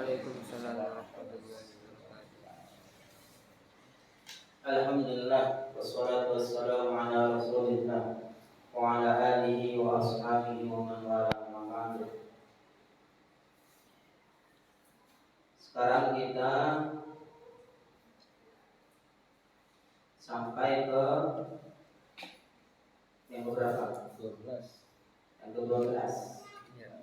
Waalaikumsalam warahmatullahi wabarakatuh. Alhamdulillah wassalatu wassalamu ala Rasulillah wa ala alihi wa ashabihi wa man wala amma ba'du. Sekarang kita sampai ke yang berapa? 12. Yang ke-12. Ya.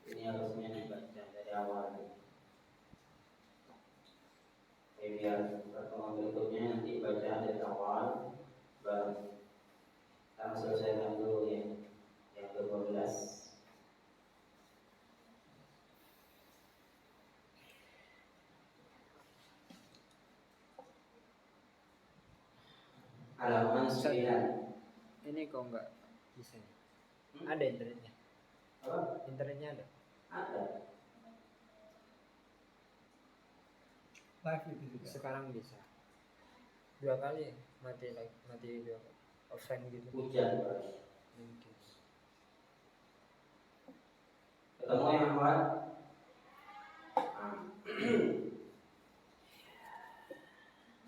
Ini harusnya dibaca dari awal. Biar pertemuan berikutnya nanti baca dari awal baru kita selesaikan dulu yang ke-12. Halaman 9. Ini kok enggak bisa? Ada internetnya? Apa? Internetnya ada? Ada. Live itu juga. Sekarang bisa. 2 kali mati 2 kali. Offline gitu. Hujan Pak. Mungkin. Ketemu yang Ahmad?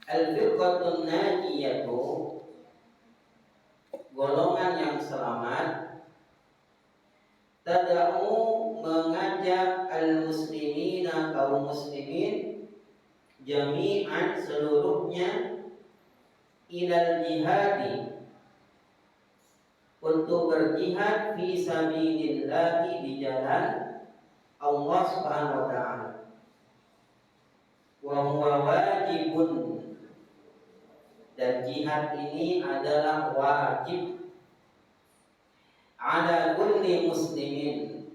Al-firqatun najiyatu, golongan yang selamat, tad'u, mengajak al-muslimina, kaum muslimin, jami'an, seluruhnya, ilal jihadi, untuk berjihad fi sabilillahi, di jalan Allah Subhanahu wa ta'ala. Wa huwa wajibun, dan jihad ini adalah wajib, ala kulli muslimin,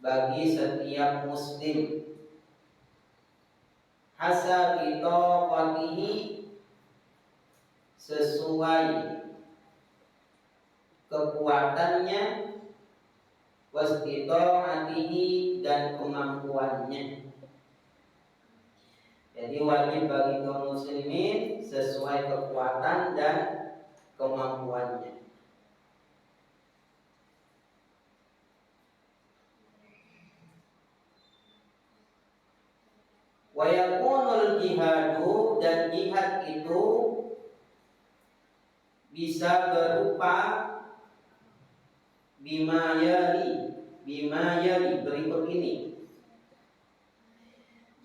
bagi setiap muslim, hasabi taqatihi, sesuai kekuatannya, wastita'atihi, dan kemampuannya. Jadi wajib bagi kaum muslimin sesuai kekuatan dan kemampuannya. Wa yakunul jihadu, dan jihad itu bisa berupa bima yali berikut ini.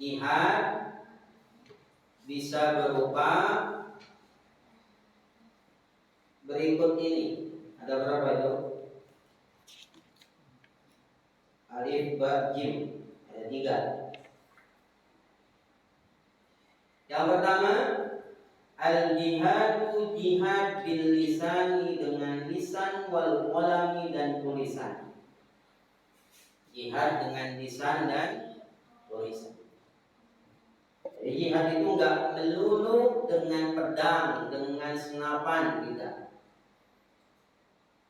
Jihad bisa berupa berikut ini. Ada berapa itu? Alif, ba, jim. Ada 3. Yang pertama, al-jihadu, jihad bil lisani, dengan lisan, wal qalami, dan tulisan. Jihad dengan lisan dan tulisan. Jadi jihad itu enggak melulu dengan pedang, dengan senapan, tidak.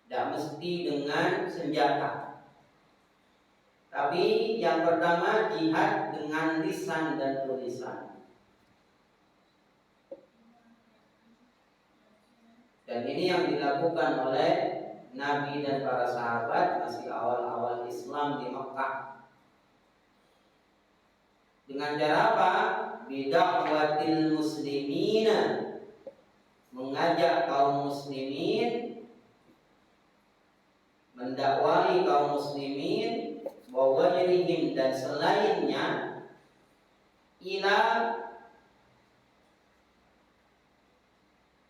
Tidak mesti dengan senjata. Tapi yang pertama, jihad dengan lisan dan tulisan. Dan ini yang dilakukan oleh Nabi dan para sahabat masih awal-awal Islam di Mekah. Dengan cara apa? Bida'watil muslimina, mengajak kaum muslimin, mendakwai kaum muslimin, wa ghairihim, dan selainnya, ila,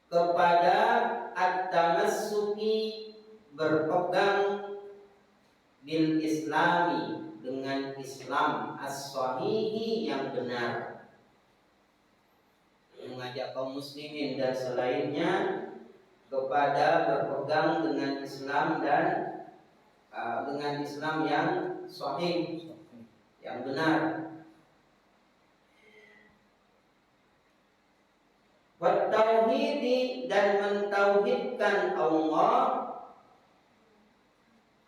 kepada at-tamassuki, berpegang, bil islami, dengan Islam, as-sahihi, yang benar. Mengajak kaum muslimin dan selainnya kepada berpegang dengan Islam dan dengan Islam yang sahih, yang benar. Wa tauhidi, dan mentauhidkan Allah,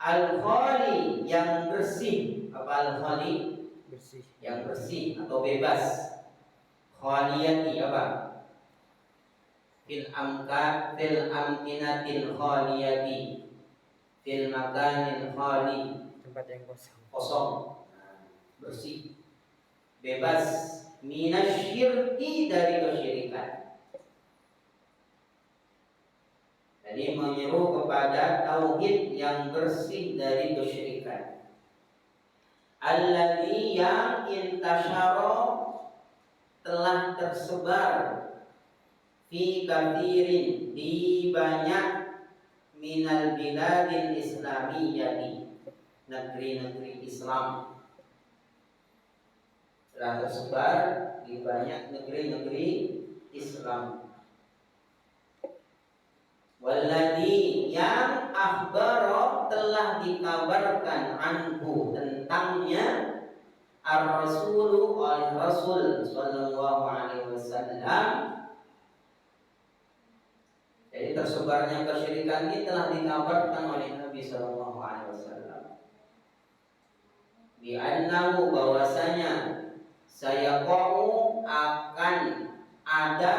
al-khali, yang bersih. Apa al-khali? Bersih. Yang bersih atau bebas. Khaliyati apa? Fil amkinatil khaliyati, fil makanil khali, tempat yang kosong. Kosong, bersih, bebas minasyirki, dari kesyirikan. Jadi menyeru kepada tauhid yang bersih dari kesyirikan. Alladzi yang intasyara, telah tersebar, fi katsirin, di banyak, minal biladil islamiyyati, negeri-negeri Islam, telah tersebar di banyak negeri-negeri Islam. Walladzi yang akhbaro, telah dikabarkan, anhu, tentangnya, ar-rasulu, oleh Rasul sallallahu alaihi wasallam. Jadi tersebarnya kesyirikan ini telah dikabarkan oleh Nabi sallallahu alaihi wasallam. Bi annahu, bahwasanya, sayaqau, akan ada,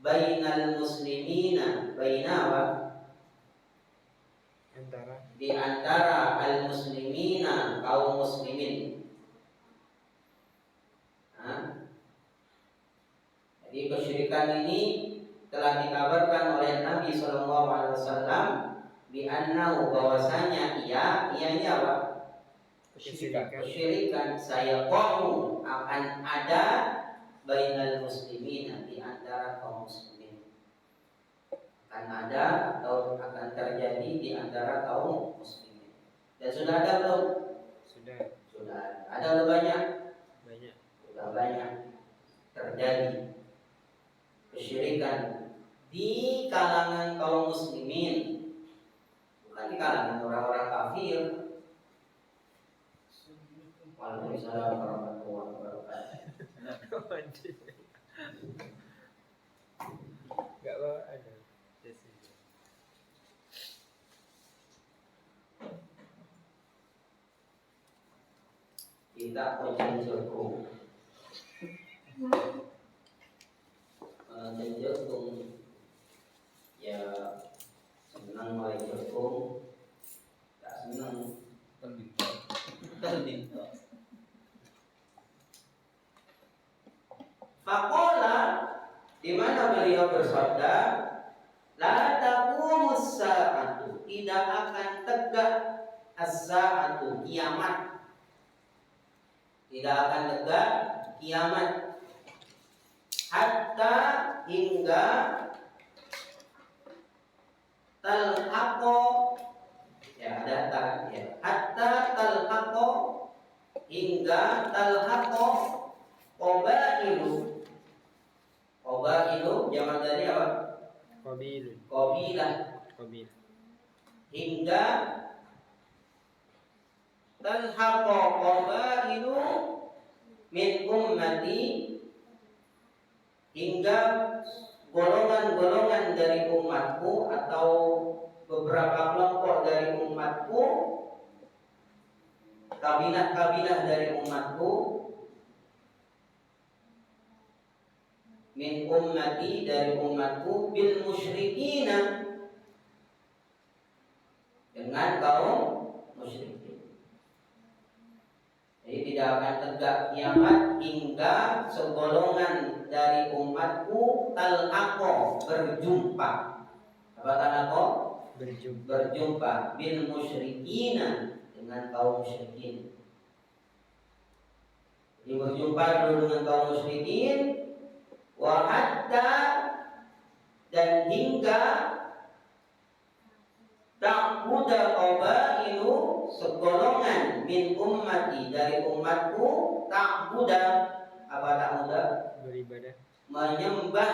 bainal muslimina, bainawa, Antara di antara al muslimina, kaum muslimin. Jadi kesyirikan ini telah dikabarkan oleh Nabi sallallahu alaihi wasallam, bi annahu, bahwasanya ini apa? Kesyirikan sayaqau, akan ada, bainal muslimina, di antara kaum muslimin. Akan ada atau akan terjadi di antara kaum muslimin. Dan sudah ada belum? Sudah. Ada belum banyak? banyak. Sudah banyak terjadi kesyirikan di kalangan kaum muslimin, bukan di kalangan orang-orang kafir. Waalaikumsalam warahmatullahi wabarakatuh. Enggak apa ada. Kita ujian jagung, jagung, ya senang mulai jagung, tak senang terbintu. Faqala, di mana beliau bersabda, la taqumus sa'atu, tidak akan tegak as-sa'atu, kiamat. Tidak akan tegak kiamat, hatta, hingga, talhaqo, ya ada tak ya, hatta talhaqo, hingga talhaqo, qobailu. Qobailu jamak dari apa? Qabilah. Hingga talhaqo qobailu min ummati, hingga golongan-golongan dari umatku atau beberapa kelompok dari umatku, kabilah-kabilah dari umatku, min ummati, dari umatku, bil musyrikina, dengan kaum musyrikin. Jadi tidak akan tegak kiamat hingga segolongan dari umatku talaqo, berjumpa. Apa talaqo? Berjumpa bil musyrikina, dengan kaum musyrikin. Jadi berjumpa dulu dengan kaum musyrikin, wa hatta, dan hingga, ta'buda qabailu, segolongan, min ummati, dari umatku, ta'buda, apa ta'buda? Beribadah. Menyembah,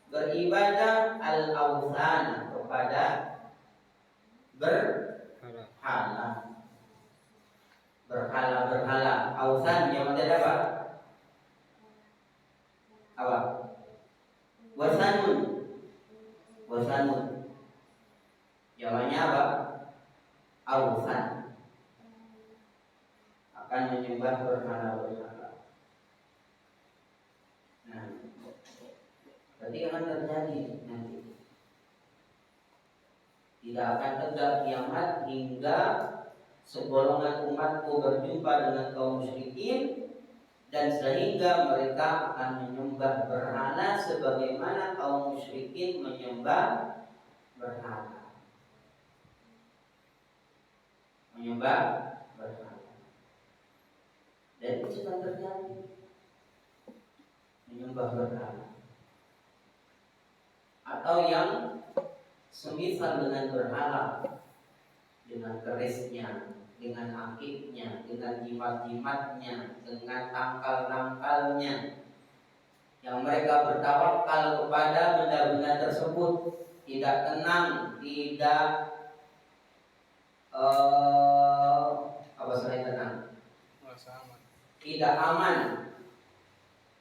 beribadah, al-awthana, kepada berhala. Awthan yang ada apa? Apa? Wasanun. Jamannya apa? Awthan. Akan menyembah berhala. Nah, berarti akan terjadi nanti. Tidak akan tegak kiamat hingga segolongan umatku berjumpa dengan kaum musyrikin, dan sehingga mereka akan menyembah berhala sebagaimana kaum musyrikin menyembah berhala. Menyembah berhala. Dan itu sudah terjadi. Menyembah berhala. Atau yang semisal dengan berhala, dengan kerisnya, dengan akiknya, dengan jimat-jimatnya, dengan tangkal-tangkalnya, yang mereka bertawakal kepada benda-benda tersebut, tidak tenang, tidak apa selain tenang, tidak aman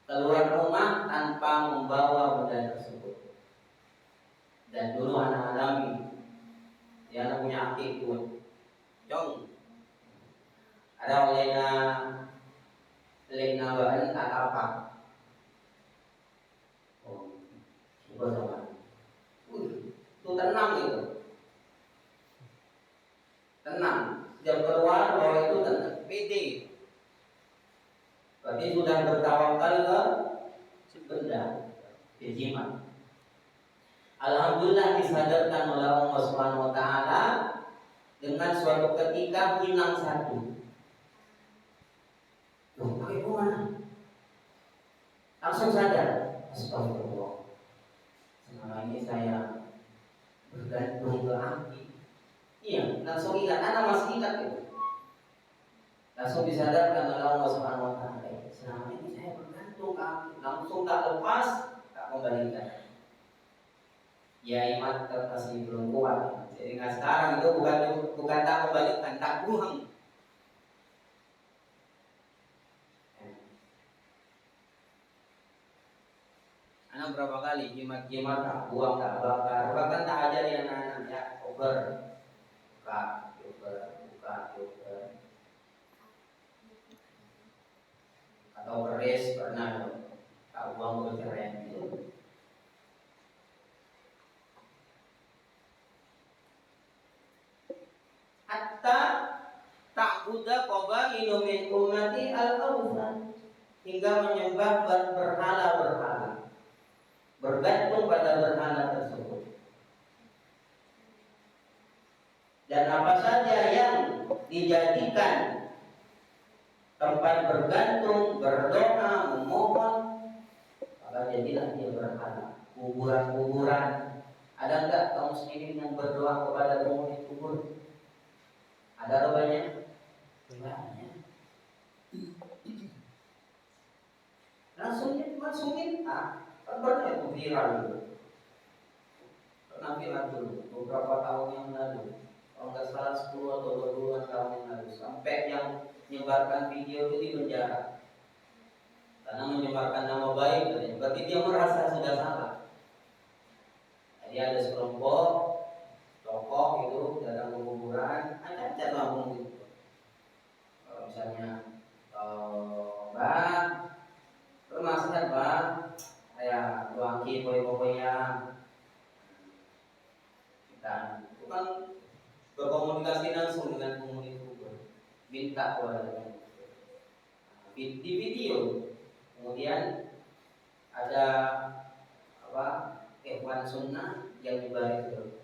keluar rumah tanpa membawa benda tersebut. Dan dulu anak alami, dia punya akik pun, jong, ada olehnya lena bahan tak apa. Oh, coba sama. Itu tenang itu. Tenang. Jam keluar bahwa itu tenang. PD. Berarti sudah bertawakal ke benda, ke jimat. Alhamdulillah disadarkan oleh Allah Subhanahu wa taala dengan suatu ketika hilang satu. Loh, pakai mana? Langsung sadar. Astagfirullah. Selama ini saya bergantung ke api. Iya, langsung ingat. Anak masih ingat itu. Langsung disadarkan oleh Allah Subhanahu wa taala. Selama ini saya bergantung ke api. Langsung tak lepas, tak kembalikan. Ya iman masih belum kuat. Jadi sekarang itu bukan tak kembalikan, tak buang. Anak berapa kali jimat-jimat tak buang, tak bakar. Bahkan tak ajari anak-anak ya over, buka. Atau keris pernah tak buang bercerai itu. Hatta ta'budu qabailu min ummati al-awthan, hingga menyembah berhala-berhala, bergantung pada berhala tersebut. Dan apa saja yang dijadikan tempat bergantung, berdoa, memohon, maka jadilah dia berhala. Kuburan-kuburan. Ada enggak kaum muslimin yang berdoa kepada penghuni kubur? Ada banyak? Banyak. Langsung minta. Kan pernah itu viral dulu. Pernah viral dulu beberapa tahun yang lalu. Kalau nggak salah 10 atau 20 tahun yang lalu. Sampai yang menyebarkan video itu di penjara. Karena menyebarkan nama baik, berarti dia merasa sudah salah. Jadi ada sekelompok tokoh itu datang ke kuburan, acak-acak lambung gitu. Kalau misalnya, Bang, bermaksud Bang, saya luangki poin-poinnya. Kita itu kan berkomunikasi langsung dengan penghuni kubur, minta kepada di video. Kemudian ada ikhwan sunnah yang dibalik itu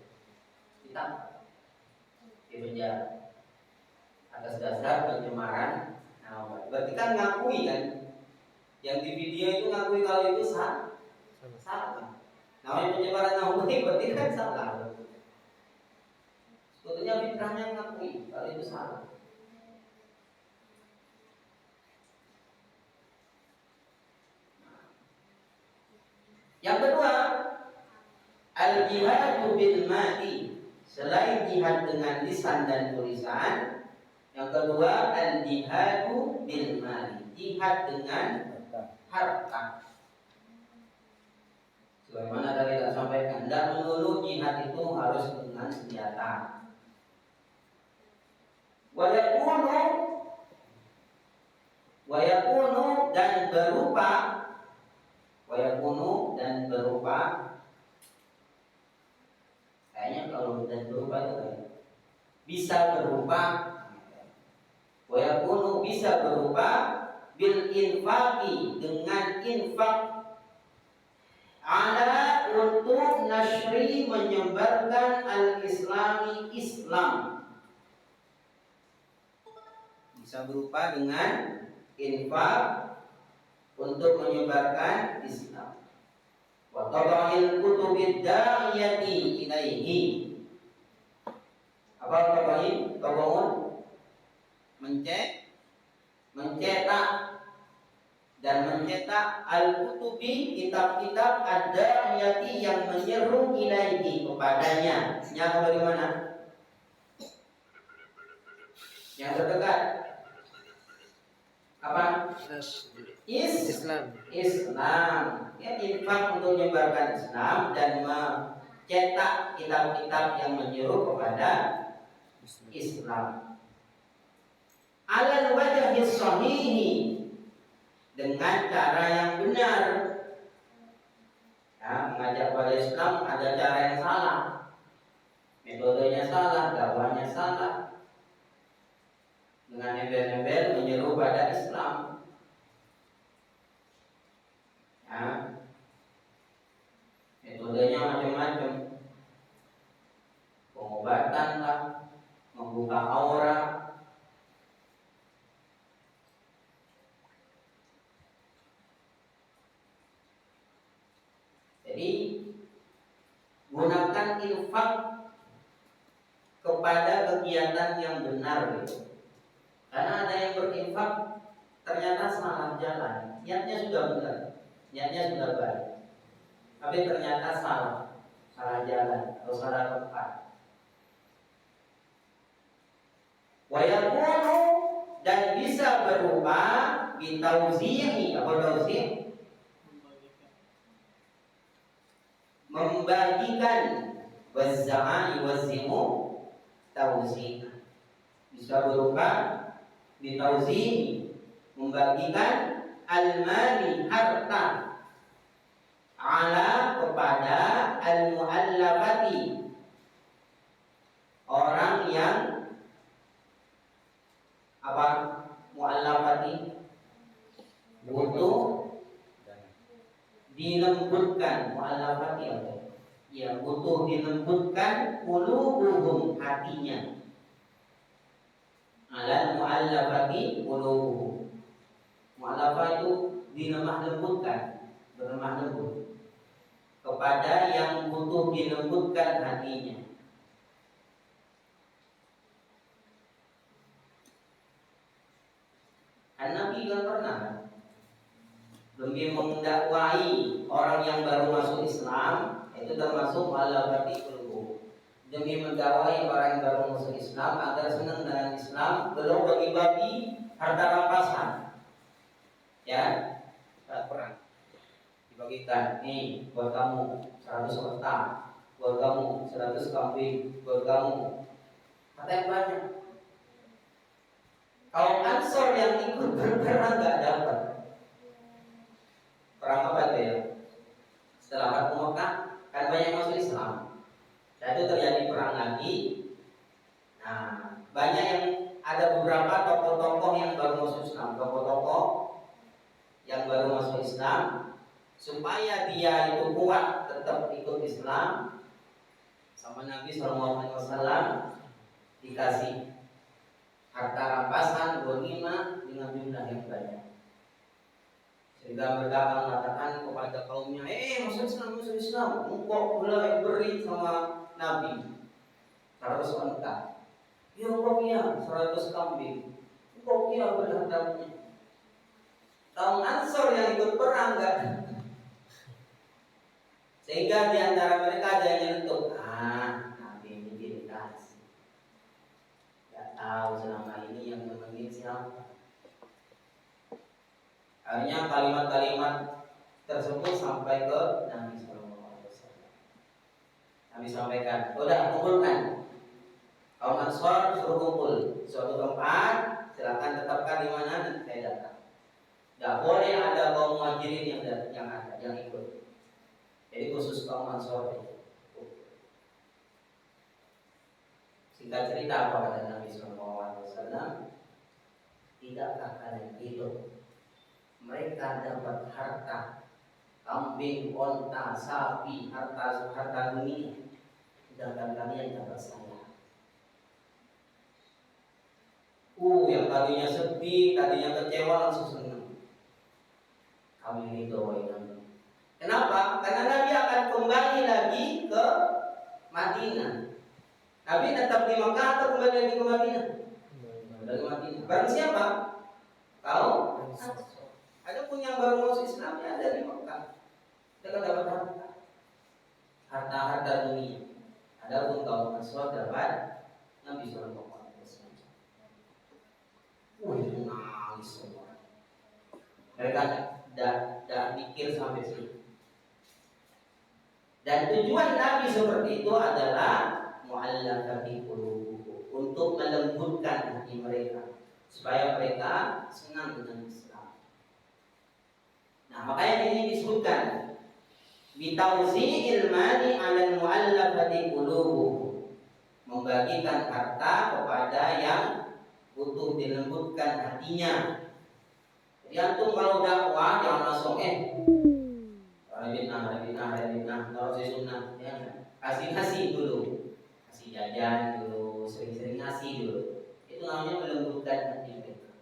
ditangkap di penjara atas dasar pencemaran nama baik. Berarti kan ngakui kan, yang di video itu ngakui kalau itu salah. Namanya pencemaran nama baik berarti kan salah. Sebetulnya fitrahnya ngakui kalau itu salah. Yang kedua, al-jihadu bil mati. Selain jihad dengan lisan dan tulisan, yang kedua al-jihadu bil mali. Jihad dengan harta. Sebagaimana tadi kita sampaikan, tidak melulu jihad itu harus dengan senjata. Wa yakunu dan berupa kayaknya kalau dan berupa itu bisa berupa bil infaqi dengan infak ala untuk nashri menyebarkan al-islami Islam, bisa berupa dengan infak untuk menyebarkan Islam. Wa tab'il kutubid da'iyati ilaihi. Apa tab'il? Tab'un mencetak dan mencetak al-kutubi kitab-kitab ad-da'iyati yang menyeru ilaihi kepadanya. Yang bagaimana? Yang terdekat. Apa? Islam. Islam. Ya, infak untuk menyebarkan Islam dan mencetak kitab-kitab yang menyeru kepada Islam. Alal wajhi shahihi, dengan cara yang benar. Ya, mengajak pada Islam ada cara yang salah, metodenya salah, dakwahnya salah. Dengan embel-embel menyeru pada Islam. Ya, metodenya macam-macam. Pengobatan lah, membuka aura. Jadi gunakan infak kepada kegiatan yang benar gitu. Karena ada yang berinfak ternyata salah jalan, niatnya sudah benar, niatnya sudah baik, tapi ternyata salah jalan atau salah tempat. Wa yakunu, dan bisa berupa bitauzihi, apa tauzi'? Membagikan, wazza'a yuwazzi'u tauzi'. Bisa berupa bitauzi'i, membagikan al-mali, harta, ala, kepada al-mu'allafati, orang yang apa? Mu'allafati butuh dilembutkan. Mu'allafati apa? Ya, butuh dilembutkan qulubuhum, hatinya. Alal mu'allafati qulubuhum. Mu'allafah itu dilemah lembutkan, berlemah lembut kepada yang butuh dilembutkan hatinya. Kan Nabi kan pernah lebih mendakwai orang yang baru masuk Islam, itu termasuk mu'allafati qulubuhum. Demi mendakwai orang yang baru masuk Islam agar senang dengan Islam, belum bagi-bagi harta rampasan. Ya, saat perang dibagikan, nih buat kamu 100 unta, buat kamu 100 kambing, buat kamu. Kata yang banyak. Kaum Ansor yang ikut berperang nggak dapat. Perang apa itu ya? Setelah Fathu Mekah kan banyak masuk Islam. Dan itu terjadi perang lagi. Nah, banyak yang ada beberapa tokoh-tokoh yang baru masuk Islam, tokoh-tokoh yang baru masuk Islam, supaya dia itu kuat tetap ikut Islam, sama Nabi SAW dikasih harta rampasan ghanimah dengan jumlah yang banyak. Sehingga mereka akan mengatakan kepada kaumnya, masuk Islam, engkau boleh beri sama Nabi 100 unta, ya engkau ya 100 kambing, engkau ya berhartanya. Kaum Ansor yang ikut perang kan, sehingga di antara mereka ada yang nyentuh, Nabi ini dikasih. Gak tahu selama ini yang nemenin siapa. Akhirnya kalimat-kalimat tersebut sampai ke Nabi SAW. Nabi sampaikan, udah kumpulkan. Kaum Ansor suruh kumpul suatu tempat, silakan tetapkan di mana nanti saya datang. Tidak boleh ada kaum Muhajirin yang ikut. Jadi khusus kaum Ansor. Singkat cerita apa kata Nabi SAW? Tidakkah kalian hidup mereka dapat harta, kambing, onta, sapi, harta dunia, sedangkan kalian dapat saya. Yang tadinya sedih, tadinya kecewa langsung senang. Kami ridhoi Nabi. Kenapa? Karena Nabi akan kembali lagi ke Madinah. Nabi tetap di Makkah atau kembali lagi ke Madinah? Kembali ke Madinah. Barang siapa? Kau? Ada pun yang baru masuk Islam ya ada di Makkah. Mereka dapat harta dunia. Ada pun kaum Ansar dapat Nabi Sallallahu Alaihi Wasallam. Nangis semua. Mereka tidak mikir sampai situ. Dan tujuan Nabi seperti itu adalah mu'allafati qulubuhum, untuk melembutkan hati mereka supaya mereka senang dengan Islam. Nah, makanya ini disebutkan bitauzi'il mali 'alal mu'allafati qulubuhum, membagikan harta kepada yang butuh dilembutkan hatinya. Jadi antum kalau dakwah jangan langsung Rabitnah, taruh sunnah, ya, kasih dulu, kasih jajan dulu, sering-sering ngasih dulu. Itu namanya melembutkan hati mereka,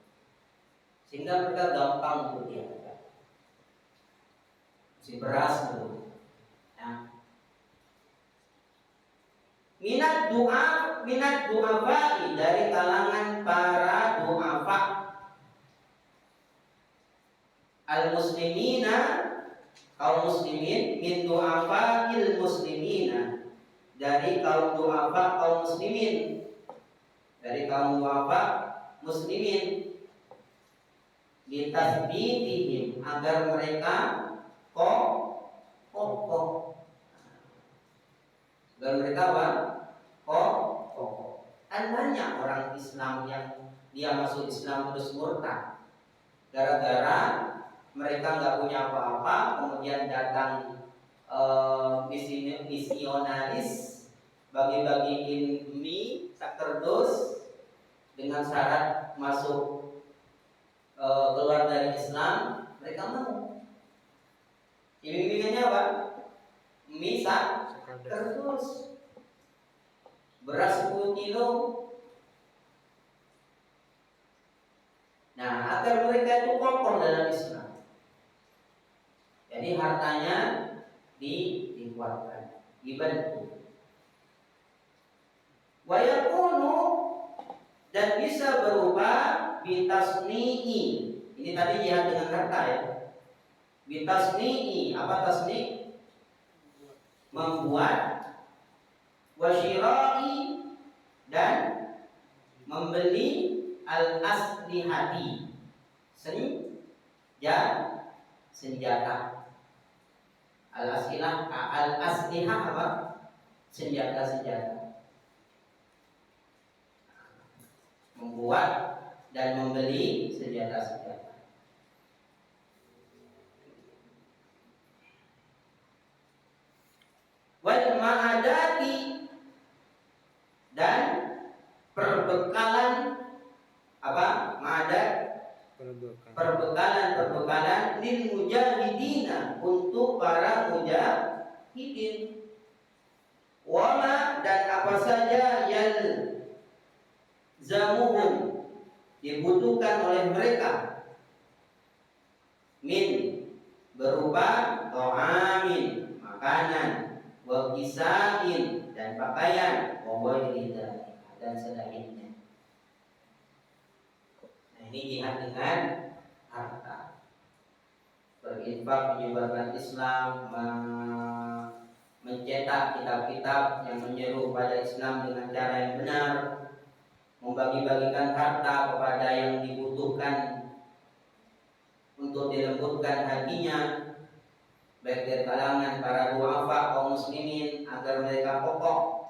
sehingga mereka gampang untuk diajak. Si beras dulu. Ya. Minat du'afa dari kalangan para du'afa al-muslimina, kaum muslimin, min du'afa'il muslimina, dari kaum du'afa kaum muslimin, dari kaum du'afa muslimin, litasbitihim, agar mereka kokoh, agar mereka apa? Kokoh. Kan banyak orang Islam yang dia masuk Islam terus murtad gara-gara mereka nggak punya apa-apa, kemudian datang misionaris, bagi-bagiin mie sak kerdus dengan syarat masuk keluar dari Islam, mereka mau. Iming-imingannya apa? Mie sak kerdus, beras 10 kilo. Nah, agar mereka itu kokoh dalam Islam, jadi hartanya dikuatkan, dibantu. Wa yakunu, dan bisa berupa bitasni'i. Ini tadi jihad dengan harta ya. Bitasni'i, apa tasni'? Membuat. Wa syira'i, dan membeli al-aslihati, senjata. Al-aslihah apa? Senjata. Membuat dan membeli senjata. Wal ma'adati, dan perbekalan apa? Ma'adat, perbekalan lil mujahidina, untuk para mujahidin. Wama, dan apa saja yang zamuhum, dibutuhkan oleh mereka, min, berupa ta'amin, makanan, wa kisain, dan pakaian, wa ghairiha, dan selainnya. Nah, ini jihad dengan harta. Berinfak menyebarkan Islam, mencetak kitab-kitab yang menyeru pada Islam dengan cara yang benar, membagi-bagikan harta kepada yang dibutuhkan untuk dilembutkan hatinya, baik dari kalangan para du'afa kaum muslimin, agar mereka kokoh.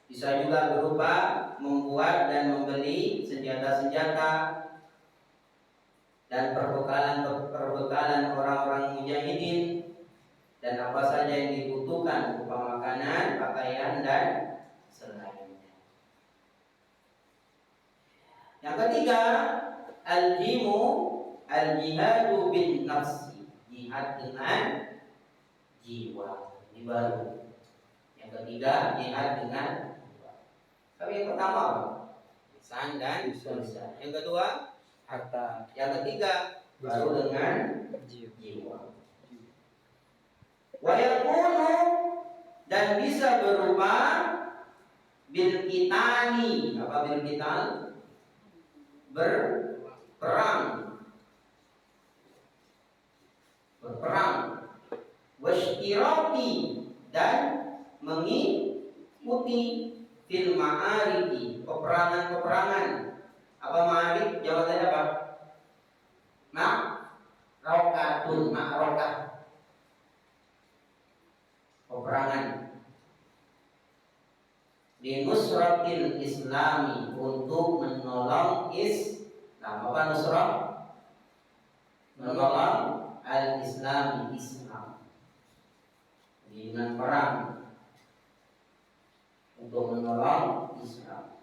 Bisa juga berupa membuat dan membeli senjata-senjata dan perbekalan orang-orang mujahidin, dan apa saja yang dibutuhkan berupa makanan, pakaian, dan selainnya. Yang ketiga, al-jimu al-jihadu bin nafsi, jihad dengan jiwa. Ini baru. Yang ketiga, jihad dengan jiwa. Tapi yang pertama apa? Lisan dan tulisan. Yang kedua, harta. Yang ketiga, baru dengan jiwa. Wa yakunu, dan bisa berupa bil qitali. Apa bil qital? Berperang. Wasyirati, dan mengikuti fil ma'ariki, peperangan-peperangan. Apa ma'arik? Jawabannya apa? Ma'rokatun, ma'rokah, peperangan. Linusratil islami, untuk menolong Islam. Apa nusrah? Menolong al-islami, Islam. Dengan perang untuk menolong Islam.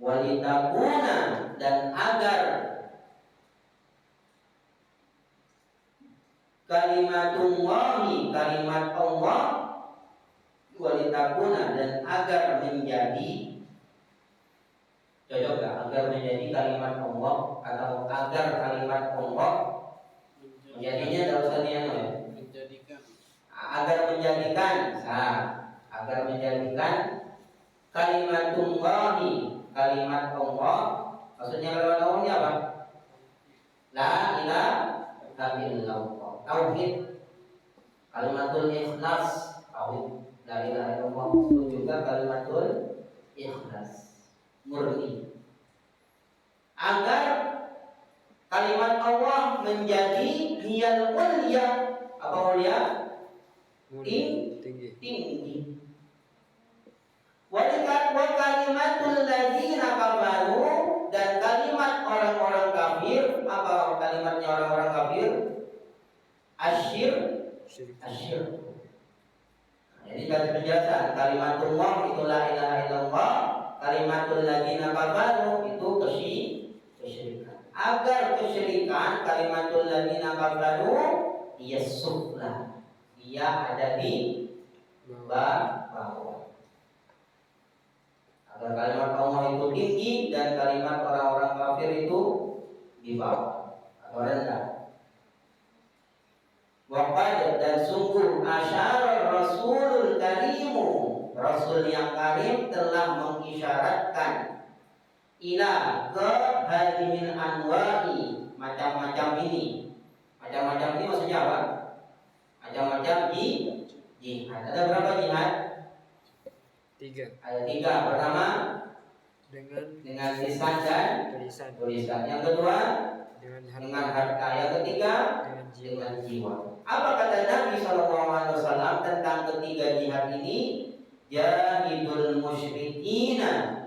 Walitakuna, dan agar kalimatullahi, kalimat Allah, walitakuna, dan agar menjadi, cocok gak? Agar menjadi kalimat Allah, atau agar kalimat Allah menjadinya dalam sanian ya? Menjadikan. Agar menjadikan, agar menjadikan kalimatullahi, kalimat Allah. Maksudnya kalimat Allah ini apa? La ilaha illallah, tauhid. Kalimatul ikhlas, tauhid. La ilaha illallah itu juga kalimatul ikhlas, murni. Agar kalimat Allah menjadi hiyal ulya. Apa ulya? Tinggi. Wa kalimatul ladzina kafaru, dan kalimat orang-orang kafir. Apa kalimatnya orang-orang kafir? Asyir. Jadi dari penjelasan, kalimatullah itu la ilaha illallah, kalimatul ladzina kafaru itu kesyirikan. Agar kesyirikan, kalimatul ladzina kafaru, ia sufla, dia ada di bawah. Agar kalimat Allah itu tinggi dan kalimat orang-orang kafir itu di bawah atau rendah. Waqad, dan sungguh asyara Rasulul Karimu, Rasul yang karim telah mengisyaratkan ila ke hadimil anwa'i, macam-macam ini. Macam-macam ini maksudnya apa? Macam-macam jihad. Ada berapa jihad? 3. Ada 3. Pertama dengan lisan dan tulisan. Yang kedua dengan harta. Yang ketiga dengan jiwa. Apa kata Nabi SAW tentang ketiga jihad ini? Jahidul musyrikina,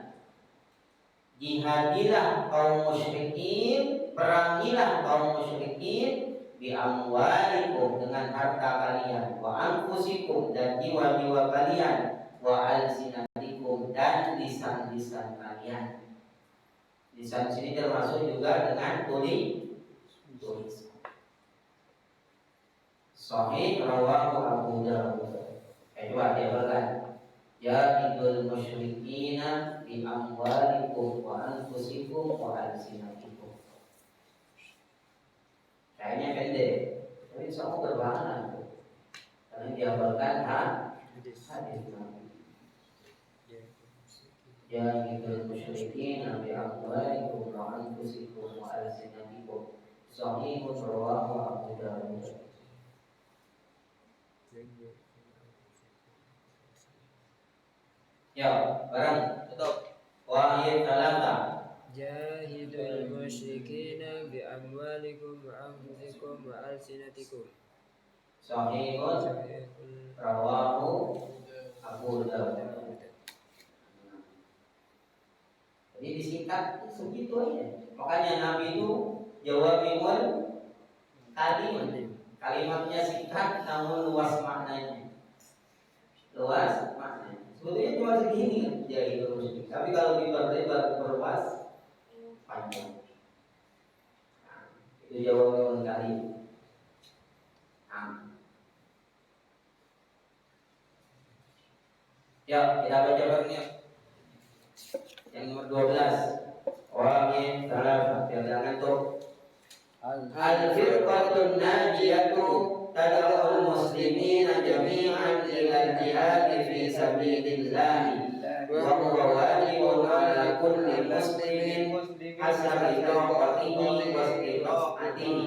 jihadilah kaum musyrikin, perangilah kaum musyrikin, bi amwalikum, dengan harta kalian, wa anfusikum, dan jiwa-jiwa kalian, wa alsinatikum, dan lisan-lisan kalian. Lisan sini termasuk juga dengan tulis. Sahih rawahu Abu Dawud. Coba diapakan? Jahidul musyrikina bi amwalikum wa anfusikum wa alsinatikum. Kayaknya pendek, tapi sama berbahanan. Karena diapakan hadis Nabi. Jahidul musyrikina bi amwalikum wa anfusikum wa alsinatikum. Sahih rawahu Abu Dawud. Ya, barang tutup. Wahid talata. Jahidul musyrikina bi amwalikum wa anfusikum wa alsinatikum. Sahihun rawahu Abu Dawud. Jadi disingkat segitu aja. Makanya Nabi itu jawabimul kalimatnya singkat namun luas maknanya. Sebetulnya cuma segini kan jadi terus. Tapi kalau diperlebar berluas panjang. Itu jawaban kali. Ya, kita baca barengnya. Yang nomor 12. Waqin salah jangan tuh. Al-firqatun najiyatu tad'ul muslimina jami'an ila al-jihad fi sabilillah wa huwa wajibun 'ala kulli muslimin hasabi taqatihi wa istita'atihi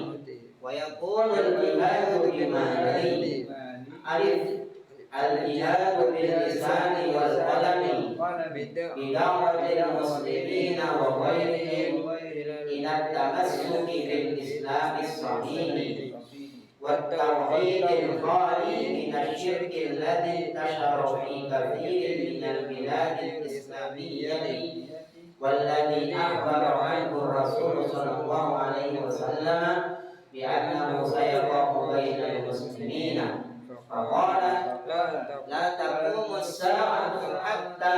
wa yakunu al-jihadu bimali alif al-jihadu bil lisani wal qalami bida'watil muslimina wa ghairihim ila tamassuki bil islami sahih wa tauhidil khali min asyirki alladhi tashara fi kathirin min al-biladil islamiyyati walladhi akhbara anhu Rasul sallallahu alaihi wasallam bi annahu sayaqa'u bainal muslimina faqala la taqumu as-sa'atu hatta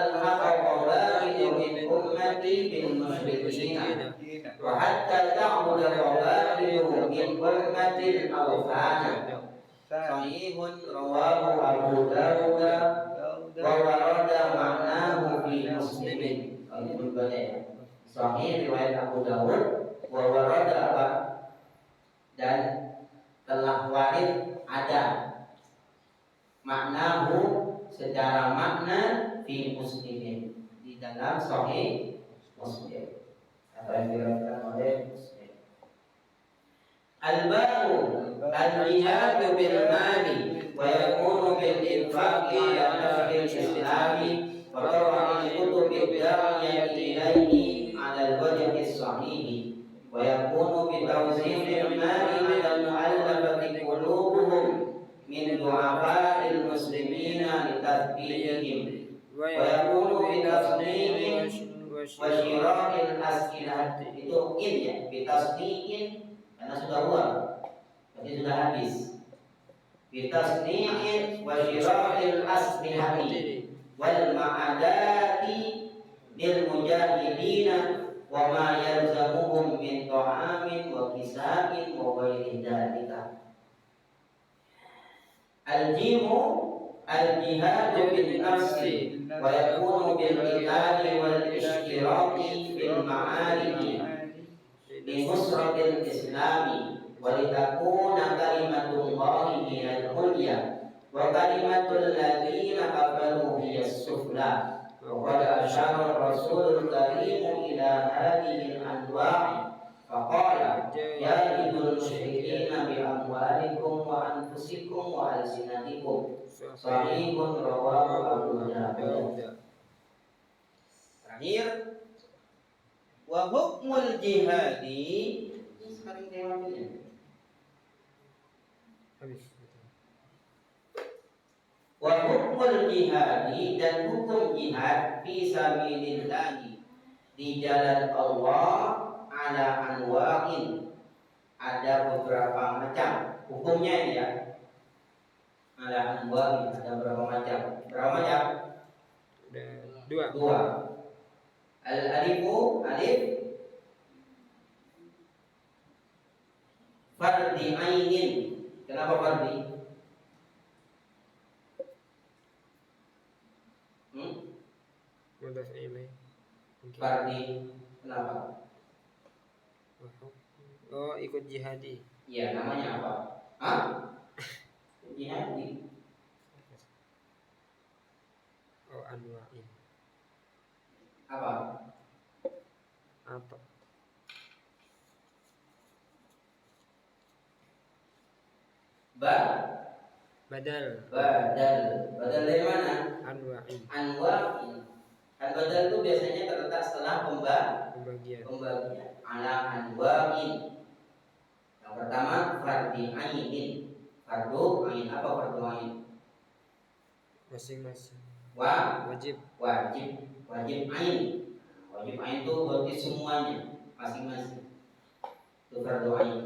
talhaqa qaba'ilu min ummati bil musyrikina wa hatta ta'budu qaba'ilu min ummatil awthana. Sahihun rawahu Abu Dawud wa warada ma'nahu fi Muslimin. Ini berbeda ya. Sahih riwayat Abu Dawud wa warada apa? Dan telah warid ada maknahu secara makna fi Muslimin di dalam Sahih Muslim. Apa yang diriwayatkan oleh Muslim. Al-ba'u al-jihadu bil mali wa yakunu bil infaqi ala fil islami wa qara'i kutubi da'iyati ilayhi ala al-wajhi as-sahih wa yakunu bi tawzifil mali ala mu'allafati qulubuhum min du'afa'il muslimina li tathbitihim wa yakunu bi tasni'in wa syira'il as'ilati. Itu in ya, bi tasni'in karena sudah uang, berarti sudah habis. Bi tasni'in wa syira'il as'ilati wal ma'adati lil mujahidina wa ma yalzamuhum min ta'amin wa kisa'in wa ghairi dzalika. Al-jimu al-jihadu bin nafsi wa yakunu bil qitali wal ishtiraki fil ma'ariki li nusratil islami wa litakuna kalimatullahi hiyal ulya wa kalimatul ladzina kafaru hiyas sufla. Wa qad asyara Rasulul Karim ila hadhihi al-anwa'i faqala jahidul musyrikina bi amwalikum wa anfusikum wa alsinatikum. Sahihun rawahu Abu Dawud. Terakhir, wa hukmul jihadi. Ini sekarang temanya. Habis. Wa hukmul jihadi, dan hukum jihad fi sabilillah di jalan Allah ala anwa'in, ada beberapa macam hukumnya ini ya. Ala anwa'in ada berapa macam? Berapa macam? Dua. Al-alifu alif fardi ainin. Kenapa fardi? Mudhaf ilaih. Fardi kenapa? Oh, ikut jihadi. Iya, namanya apa? Hah? Jihadi. Oh, anwa'in. Apa? Apa? Badal. Badal dari mana? Anwa'in. Anwa'in. Kan badal itu biasanya terletak setelah Pembagian. Ala anwa'in. Yang pertama fardi ainin. Fardu ain. Apa fardu ain? Masing-masing. Wajib ain. Wajib ain itu berarti semuanya masing-masing. Itu fardu ain.